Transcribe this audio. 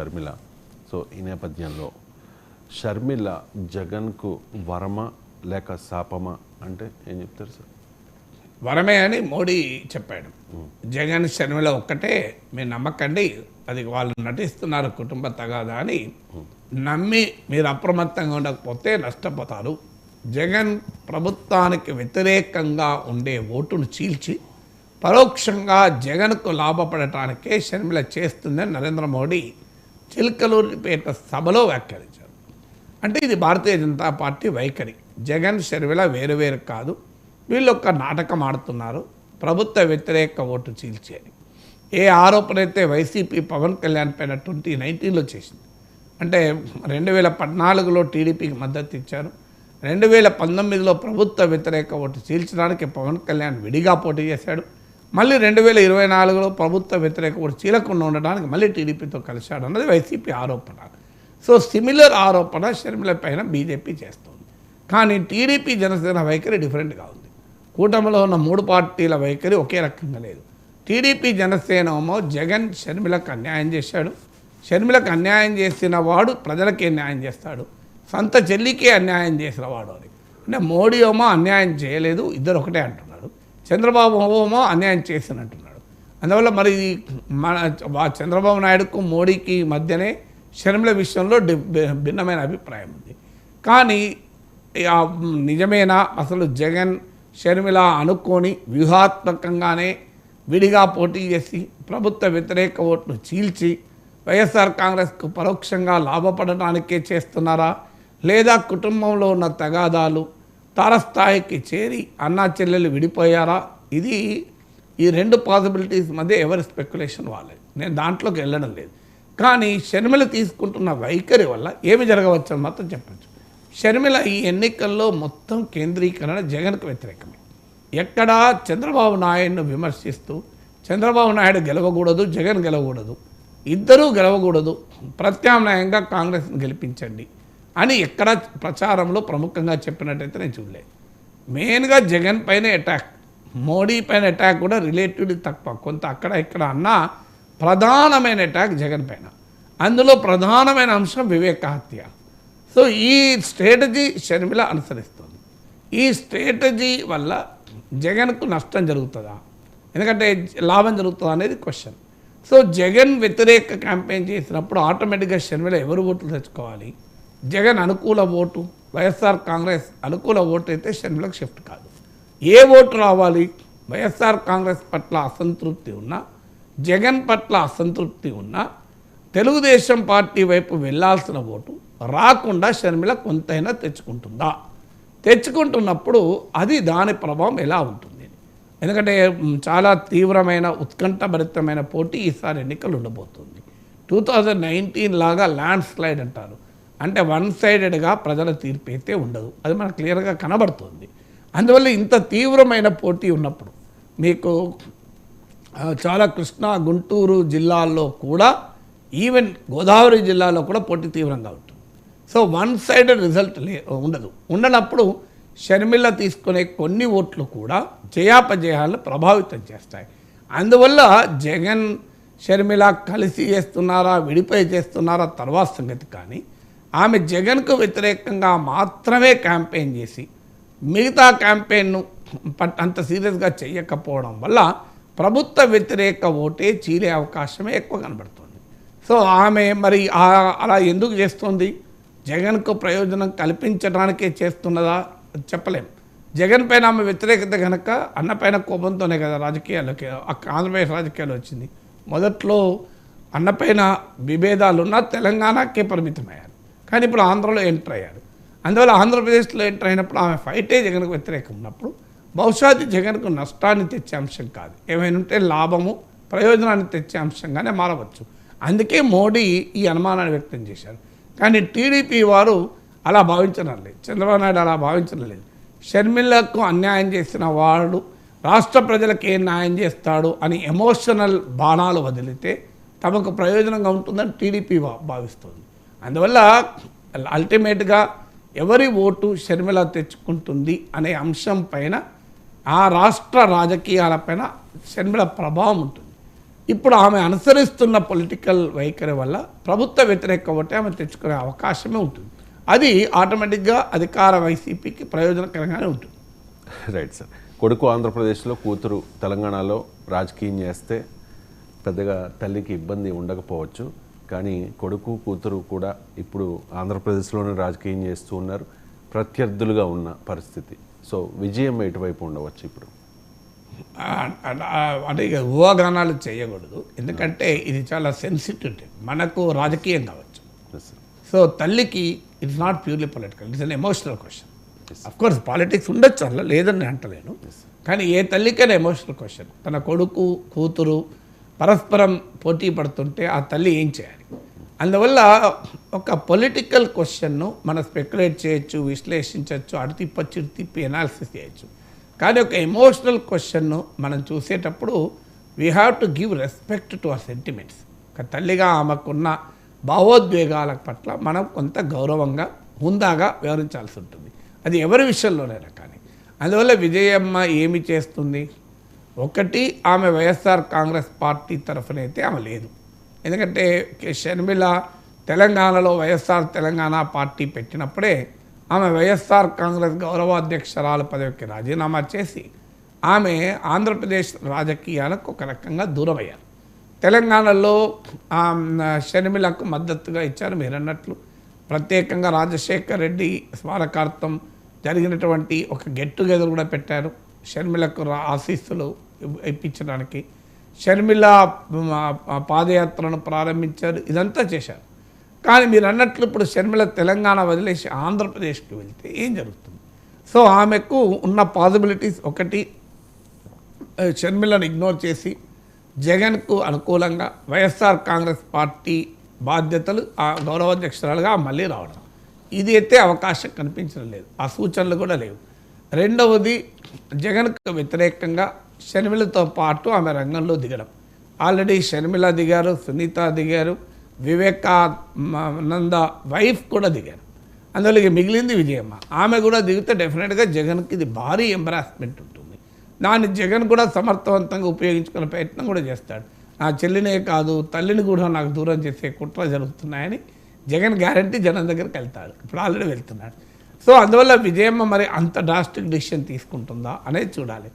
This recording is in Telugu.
షర్మిల. సో ఈ నేపథ్యంలో షర్మిల జగన్కు వరమ లేక శాపమా అంటే ఏం చెప్తారు సార్? వరమే అని మోడీ చెప్పాడు. జగన్ షర్మిల ఒక్కటే మీరు నమ్మకండి, అది వాళ్ళు నటిస్తున్నారు కుటుంబ తగాదా అని నమ్మి మీరు అప్రమత్తంగా ఉండకపోతే నష్టపోతారు. జగన్ ప్రభుత్వానికి వ్యతిరేకంగా ఉండే ఓటును చీల్చి పరోక్షంగా జగన్కు లాభపడటానికే షర్మిల చేస్తుందని నరేంద్ర మోడీ చిలకలూరిపేట సభలో వ్యాఖ్యానించారు. అంటే ఇది భారతీయ జనతా పార్టీ వైఖరి. జగన్ షర్మిల వేరు వేరు కాదు, వీళ్ళు ఒక నాటకం ఆడుతున్నారు, ప్రభుత్వ వ్యతిరేక ఓటు చీల్చి అని. ఏ ఆరోపణ అయితే వైసీపీ పవన్ కళ్యాణ్ పైన 2019లో చేసింది, అంటే 2014లో టీడీపీకి మద్దతు ఇచ్చారు, 2019లో ప్రభుత్వ వ్యతిరేక ఓటు చీల్చడానికి పవన్ కళ్యాణ్ విడిగా పోటీ చేశాడు, మళ్ళీ 2024లో ప్రభుత్వ వ్యతిరేక ఓటు చీలకుండా ఉండడానికి మళ్ళీ టీడీపీతో కలిశాడు అన్నది వైసీపీ ఆరోపణ. సో సిమిలర్ ఆరోపణ షర్మిల పైన బీజేపీ చేస్తుంది. కానీ టీడీపీ జనసేన వైఖరి డిఫరెంట్గా ఉంది. కూటమిలో ఉన్న 3 పార్టీల వైఖరి ఒకే రకంగా లేదు. టీడీపీ జనసేన ఏమో జగన్ షర్మిలకు అన్యాయం చేశాడు, షర్మిలకు అన్యాయం చేసిన వాడు ప్రజలకే న్యాయం చేస్తాడు, సొంత చెల్లికే అన్యాయం చేసిన వాడు అని. అంటే మోడీ ఏమో అన్యాయం చేయలేదు, ఇద్దరు ఒకటే అంటున్నాడు. చంద్రబాబు ఏమో అన్యాయం చేసినట్టున్నాడు. అందువల్ల మరి మన చంద్రబాబు నాయుడుకు మోడీకి మధ్యనే షర్మిల విషయంలో భిన్నమైన అభిప్రాయం ఉంది. కానీ నిజమేనా అసలు జగన్ షర్మిల అనుకోని వ్యూహాత్మకంగానే విడిగా పోటీ చేసి ప్రభుత్వ వ్యతిరేక ఓట్లు చీల్చి వైఎస్ఆర్ కాంగ్రెస్కు పరోక్షంగా లాభపడటానికే చేస్తున్నారా, లేదా కుటుంబంలో ఉన్న తగాదాలు తారస్థాయికి చేరి అన్నా చెల్లెలు విడిపోయారా? ఇది ఈ 2 పాసిబిలిటీస్ మధ్య ఎవరి స్పెక్యులేషన్ వాళ్ళది, నేను దాంట్లోకి వెళ్ళడం లేదు. కానీ షర్మిల తీసుకుంటున్న వైఖరి వల్ల ఏమి జరగవచ్చు అని మాత్రం చెప్పచ్చు. షర్మిల ఈ ఎన్నికల్లో మొత్తం కేంద్రీకరణ జగన్కు వ్యతిరేకమే. ఎక్కడా చంద్రబాబు నాయుడును విమర్శిస్తూ చంద్రబాబు నాయుడు గెలవకూడదు, జగన్ గెలవకూడదు, ఇద్దరూ గెలవకూడదు, ప్రత్యామ్నాయంగా కాంగ్రెస్ని గెలిపించండి అని ఎక్కడ ప్రచారంలో ప్రముఖంగా చెప్పినట్టయితే నేను చూడలేదు. మెయిన్గా జగన్ పైన అటాక్, మోడీ పైన అటాక్ కూడా రిలేటివ్లీ తక్కువ, కొంత అక్కడ ఇక్కడ అన్నా ప్రధానమైన అటాక్ జగన్ పైన. అందులో ప్రధానమైన అంశం వివేక హత్య. సో ఈ స్ట్రాటజీ షర్మిల అనుసరిస్తుంది. ఈ స్ట్రాటజీ వల్ల జగన్కు నష్టం జరుగుతుందా, ఎందుకంటే లాభం జరుగుతుందా అనేది క్వశ్చన్. సో జగన్ వ్యతిరేక క్యాంపెయిన్ చేసినప్పుడు ఆటోమేటిక్గా షర్మిల ఎవరు ఓట్లు తెచ్చుకోవాలి? జగన్ అనుకూల ఓటు, వైఎస్ఆర్ కాంగ్రెస్ అనుకూల ఓటు అయితే షర్మిలకు షిఫ్ట్ కాదు. ఏ ఓటు రావాలి? వైఎస్ఆర్ కాంగ్రెస్ పట్ల అసంతృప్తి ఉన్నా, జగన్ పట్ల అసంతృప్తి ఉన్నా, తెలుగుదేశం పార్టీ వైపు వెళ్ళాల్సిన ఓటు రాకుండా షర్మిల కొంతైనా తెచ్చుకుంటుందా? తెచ్చుకుంటున్నప్పుడు అది దాని ప్రభావం ఎలా ఉంటుంది? ఎందుకంటే చాలా తీవ్రమైన ఉత్కంఠభరితమైన పోటీ ఈసారి ఎన్నికలు ఉండబోతుంది. 2019 లాగా ల్యాండ్ స్లైడ్ అంటారు, అంటే 1 సైడెడ్గా ప్రజల తీర్పు అయితే ఉండదు, అది మనకు క్లియర్గా కనబడుతుంది. అందువల్ల ఇంత తీవ్రమైన పోటీ ఉన్నప్పుడు మీకు చాలా కృష్ణా గుంటూరు జిల్లాల్లో కూడా, ఈవెన్ గోదావరి జిల్లాలో కూడా పోటీ తీవ్రంగా ఉంటుంది. సో 1 సైడెడ్ రిజల్ట్ ఉండదు. ఉండనప్పుడు షర్మిల తీసుకునే కొన్ని ఓట్లు కూడా జయాపజయాలను ప్రభావితం చేస్తాయి. అందువల్ల జగన్ షర్మిల కలిసి చేస్తున్నారా, విడిపోయి చేస్తున్నారా తర్వాత సంగతి. కానీ ఆమె జగన్కు వ్యతిరేకంగా మాత్రమే క్యాంపెయిన్ చేసి మిగతా క్యాంపెయిన్ను అంత సీరియస్గా చేయకపోవడం వల్ల ప్రభుత్వ వ్యతిరేక ఓటే చీలే అవకాశమే ఎక్కువ కనబడుతుంది. సో ఆమె మరి అలా ఎందుకు చేస్తుంది? జగన్కు ప్రయోజనం కల్పించడానికే చేస్తున్నదా చెప్పలేం. జగన్ పైన ఆమె వ్యతిరేకత కనుక అన్నపైన కోపంతోనే కదా రాజకీయాల్లోకి, ఆంధ్రప్రదేశ్ రాజకీయాలు వచ్చింది. మొదట్లో అన్నపైన విభేదాలున్నా తెలంగాణకే పరిమితమయ్యారు, కానీ ఇప్పుడు ఆంధ్రలో ఎంటర్ అయ్యారు. అందువల్ల ఆంధ్రప్రదేశ్లో ఎంటర్ అయినప్పుడు ఆమె ఫైటే జగన్కు వ్యతిరేకం ఉన్నప్పుడు బహుశా అది జగన్కు నష్టాన్ని తెచ్చే అంశం కాదు, ఏమైనా ఉంటే లాభము ప్రయోజనాన్ని తెచ్చే అంశంగానే మారవచ్చు. అందుకే మోడీ ఈ అనుమానాన్ని వ్యక్తం చేశారు. కానీ టీడీపీ వారు అలా భావించడం లేదు, చంద్రబాబు నాయుడు అలా భావించడం లేదు. షర్మిలకు అన్యాయం చేసిన వాడు రాష్ట్ర ప్రజలకు ఏం న్యాయం చేస్తాడు అని ఎమోషనల్ బాణాలు వదిలితే తమకు ప్రయోజనంగా ఉంటుందని టీడీపీ భావిస్తుంది. అందువల్ల అల్టిమేట్గా ఎవరి ఓటు షర్మిల తెచ్చుకుంటుంది అనే అంశం పైన ఆ రాష్ట్ర రాజకీయాలపైన షర్మిల ప్రభావం ఉంటుంది. ఇప్పుడు ఆమె అనుసరిస్తున్న పొలిటికల్ వైఖరి వల్ల ప్రభుత్వ వ్యతిరేక ఓటే ఆమె తెచ్చుకునే అవకాశమే ఉంటుంది. అది ఆటోమేటిక్గా అధికార వైసీపీకి ప్రయోజనకరంగానే ఉంటుంది. Right sir. కొడుకు ఆంధ్రప్రదేశ్లో, కూతురు తెలంగాణలో రాజకీయం చేస్తే పెద్దగా తల్లికి ఇబ్బంది ఉండకపోవచ్చు. కానీ కొడుకు కూతురు కూడా ఇప్పుడు ఆంధ్రప్రదేశ్లోనే రాజకీయం చేస్తూ ఉన్నారు, ప్రత్యర్థులుగా ఉన్న పరిస్థితి. సో విజయం ఎటువైపు ఉండవచ్చు ఇప్పుడు? అంటే ఇక ఊహాగానాలు చేయకూడదు, ఎందుకంటే ఇది చాలా సెన్సిటివ్. మనకు రాజకీయం కావచ్చు. Yes sir. సో తల్లికి it's not purely political, it's an emotional question. Of course politics ఉండొచ్చు అలా, లేదని అంటలేను. కానీ ఏ తల్లికైనా ఎమోషనల్ క్వశ్చన్. తన కొడుకు కూతురు పరస్పరం పోటీ పడుతుంటే ఆ తల్లి ఏం చేయాలి? అందువల్ల ఒక పొలిటికల్ క్వశ్చన్ను మనం స్పెక్యులేట్ చేయొచ్చు, విశ్లేషించవచ్చు, అటు తిప్పొచ్చు, ఇటు తిప్పి ఎనాలిసిస్ చేయొచ్చు. కానీ ఒక ఎమోషనల్ క్వశ్చన్ను మనం చూసేటప్పుడు we have to give respect to our sentiments. ఒక తల్లిగా ఆమెకున్న భావోద్వేగాల పట్ల మనం కొంత గౌరవంగా హుందాగా వ్యవహరించాల్సి ఉంటుంది. అది ఎవరి విషయంలోనైనా కానీ. అందువల్ల విజయమ్మ ఏమి చేస్తుంది? ఒకటి, ఆమె వైఎస్ఆర్ కాంగ్రెస్ పార్టీ తరఫునైతే ఆమె లేదు. ఎందుకంటే షర్మిల తెలంగాణలో వైఎస్ఆర్ తెలంగాణ పార్టీ పెట్టినప్పుడే ఆమె వైఎస్ఆర్ కాంగ్రెస్ గౌరవాధ్యక్షురాలు పదవికి రాజీనామా చేసి ఆమె ఆంధ్రప్రదేశ్ రాజకీయాలకు ఒక రకంగా దూరమయ్యారు. తెలంగాణలో షర్మిలకు మద్దతుగా ఇచ్చారు. మీరు అన్నట్లు ప్రత్యేకంగా రాజశేఖర్ రెడ్డి స్మారకార్థం జరిగినటువంటి ఒక గెట్ టుగెదర్ కూడా పెట్టారు, షర్మిలకు ఆశీస్సులు ఇప్పించడానికి. షర్మిల పాదయాత్రను ప్రారంభించారు, ఇదంతా చేశారు. కానీ మీరు అన్నట్లు ఇప్పుడు షర్మిల తెలంగాణ వదిలేసి ఆంధ్రప్రదేశ్కి వెళ్తే ఏం జరుగుతుంది? సో ఆమెకు ఉన్న పాసిబిలిటీస్, ఒకటి షర్మిలను ఇగ్నోర్ చేసి జగన్కు అనుకూలంగా వైఎస్ఆర్ కాంగ్రెస్ పార్టీ బాధ్యతలు ఆ గౌరవాధ్యక్షురాలుగా మళ్ళీ రావడం, ఇది అయితే అవకాశం కనిపించడం లేదు, ఆ సూచనలు కూడా లేవు. రెండవది, జగన్కు వ్యతిరేకంగా షర్మిలతో పాటు ఆమె రంగంలో దిగడం. ఆల్రెడీ షర్మిల దిగారు, సునీత దిగారు, వివేకానంద వైఫ్ కూడా దిగారు. అందువల్ల మిగిలింది విజయమ్మ. ఆమె కూడా దిగితే డెఫినెట్గా జగన్కి ఇది భారీ ఎంబరాస్మెంట్ ఉంటుంది. దాన్ని జగన్ కూడా సమర్థవంతంగా ఉపయోగించుకునే ప్రయత్నం కూడా చేస్తాడు. నా చెల్లినే కాదు తల్లిని కూడా నాకు దూరం చేసే కుట్ర జరుగుతున్నాయని జగన్ గ్యారంటీ జనం దగ్గరికి వెళ్తాడు. ఇప్పుడు ఆల్రెడీ వెళ్తున్నాడు. సో అందువల్ల విజయమ్మ మరి అంత డ్రాస్టిక్ డిసిషన్ తీసుకుంటుందా అనేది చూడాలి.